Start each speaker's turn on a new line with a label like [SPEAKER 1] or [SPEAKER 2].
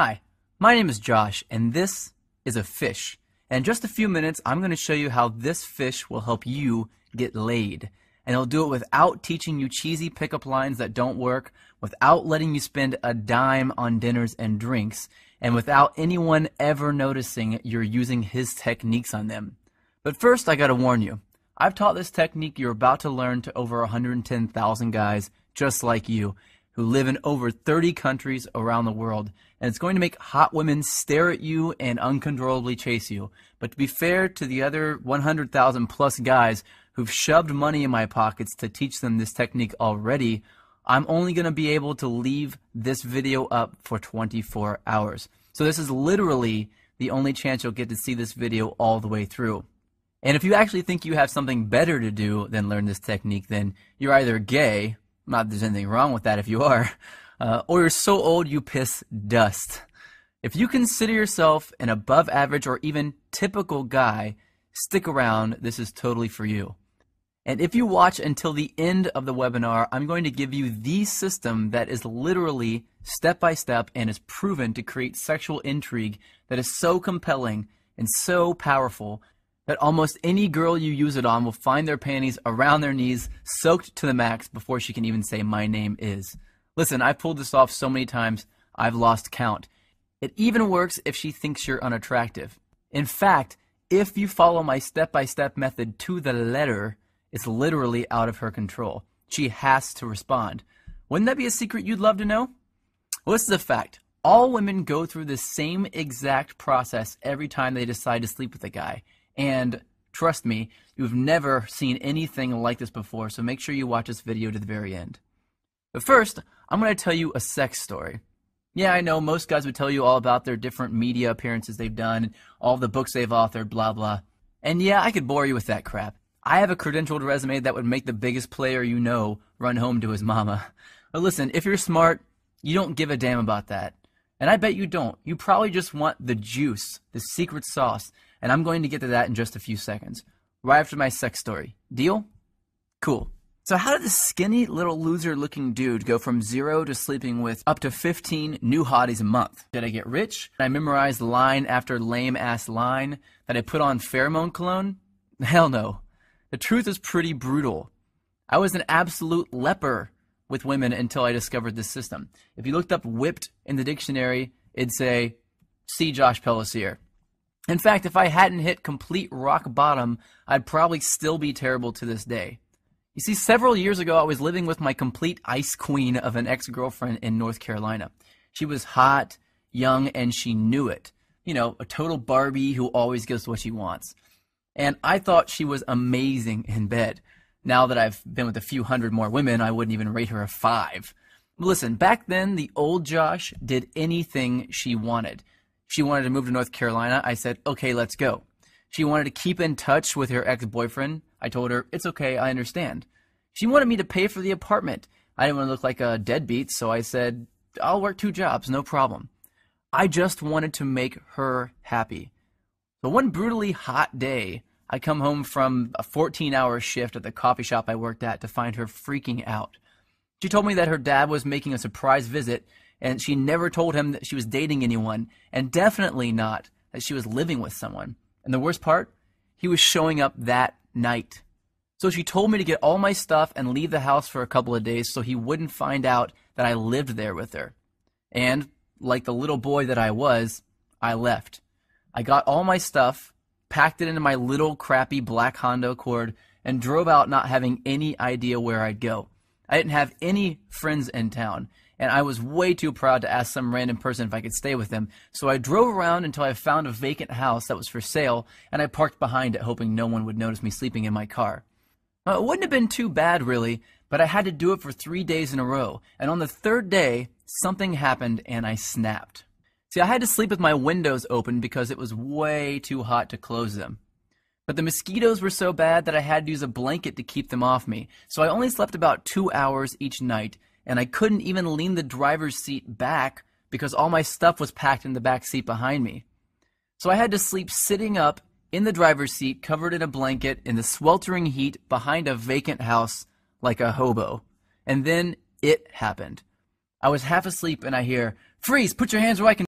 [SPEAKER 1] Hi, my name is Josh, and this is a fish. And in just a few minutes, I'm going to show you how this fish will help you get laid. And it'll do it without teaching you cheesy pickup lines that don't work, without letting you spend a dime on dinners and drinks, and without anyone ever noticing you're using his techniques on them. But first, I gotta warn you, I've taught this technique you're about to learn to over 110,000 guys just like you, who live in over 30 countries around the world, and it's going to make hot women stare at you and uncontrollably chase you. But to be fair to the other 100,000 plus guys who've shoved money in my pockets to teach them this technique already, I'm only going to be able to leave this video up for 24 hours. So this is literally the only chance you'll get to see this video all the way through. And if you actually think you have something better to do than learn this technique, then you're either gay, not that there's anything wrong with that if you are, or you're so old you piss dust. If you consider yourself an above average or even typical guy, stick around, this is totally for you. And if you watch until the end of the webinar, I'm going to give you the system that is literally step by step and is proven to create sexual intrigue that is so compelling and so powerful that almost any girl you use it on will find their panties around their knees, soaked to the max before she can even say my name is. Listen, I've pulled this off so many times, I've lost count. It even works if she thinks you're unattractive. In fact, if you follow my step-by-step method to the letter, it's literally out of her control. She has to respond. Wouldn't that be a secret you'd love to know? Well, this is a fact. All women go through the same exact process every time they decide to sleep with a guy. And trust me, you've never seen anything like this before, so make sure you watch this video to the very end. But first, I'm going to tell you a sex story. Yeah, I know most guys would tell you all about their different media appearances they've done, and all the books they've authored, blah, blah. And yeah, I could bore you with that crap. I have a credentialed resume that would make the biggest player you know run home to his mama. But listen, if you're smart, you don't give a damn about that. And I bet you don't. You probably just want the juice, the secret sauce, and I'm going to get to that in just a few seconds, right after my sex story. Deal? Cool. So how did this skinny little loser looking dude go from 0 to sleeping with up to 15 new hotties a month? Did I get rich? Did I memorize line after lame ass line? Did I put on pheromone cologne? Hell no. The truth is pretty brutal. I was an absolute leper with women until I discovered this system. If you looked up whipped in the dictionary, it'd say, see Josh Pellisier. In fact, if I hadn't hit complete rock bottom, I'd probably still be terrible to this day. You see, several years ago, I was living with my complete ice queen of an ex-girlfriend in North Carolina. She was hot, young, and she knew it. You know, a total Barbie who always gets what she wants. And I thought she was amazing in bed. Now that I've been with a few hundred more women, I wouldn't even rate her a 5. Listen, back then, the old Josh did anything she wanted. She wanted to move to North Carolina. I said, okay, let's go. She wanted to keep in touch with her ex-boyfriend. I told her, it's okay, I understand. She wanted me to pay for the apartment. I didn't want to look like a deadbeat, so I said, I'll work 2 jobs, no problem. I just wanted to make her happy. So one brutally hot day, I come home from a 14-hour shift at the coffee shop I worked at to find her freaking out. She told me that her dad was making a surprise visit, and she never told him that she was dating anyone, and definitely not that she was living with someone. And the worst part, he was showing up that night. So she told me to get all my stuff and leave the house for a couple of days so he wouldn't find out that I lived there with her. And, like the little boy that I was, I left. I got all my stuff, packed it into my little crappy black Honda Accord, and drove out not having any idea where I'd go. I didn't have any friends in town, and I was way too proud to ask some random person if I could stay with them, so I drove around until I found a vacant house that was for sale, and I parked behind it hoping no one would notice me sleeping in my car. It wouldn't have been too bad, really, but I had to do it for 3 days in a row, and on the 3rd day, something happened and I snapped. See, I had to sleep with my windows open because it was way too hot to close them. But the mosquitoes were so bad that I had to use a blanket to keep them off me, so I only slept about 2 hours each night, and I couldn't even lean the driver's seat back because all my stuff was packed in the back seat behind me. So I had to sleep sitting up in the driver's seat, covered in a blanket, in the sweltering heat behind a vacant house like a hobo. And then it happened. I was half asleep and I hear, "Freeze, put your hands where I can